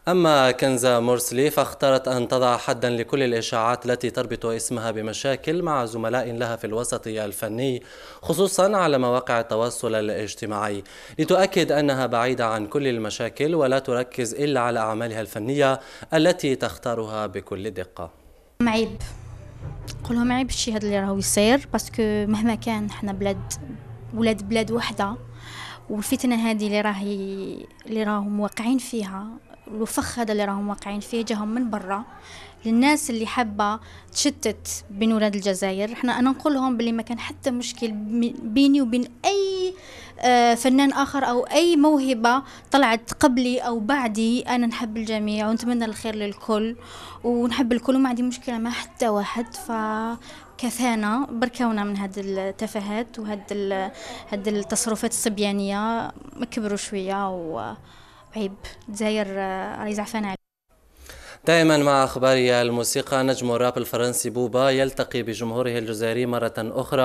أما كنزة مرسلي فاختارت أن تضع حدا لكل الإشاعات التي تربط اسمها بمشاكل مع زملاء لها في الوسط الفني، خصوصا على مواقع التواصل الاجتماعي، لتؤكد أنها بعيدة عن كل المشاكل ولا تركز إلا على أعمالها الفنية التي تختارها بكل دقة. عيب، قولهم عيب الشي هذا اللي راهو يصير، باسكو مهما كان احنا ولاد بلاد وحده، والفتنه هذه اللي راهم واقعين فيها، الوفخ هذا اللي راهم واقعين فيه جاهم من برا. للناس اللي حابه تشتت بين ولاد الجزائر، انا نقول لهم بلي ما كان حتى مشكل بيني وبين اي فنان اخر او اي موهبه طلعت قبلي او بعدي. انا نحب الجميع ونتمنى الخير للكل ونحب الكل وما عندي مشكله مع حتى واحد. كفانا بركونا من هاد التفاهات هاد التصرفات الصبيانيه، ما كبروا شويه وعيب. الجزائر راهي زعفانه عليه. دائما مع أخبار الموسيقى، نجم الراب الفرنسي بوبا يلتقي بجمهوره الجزائري مرة أخرى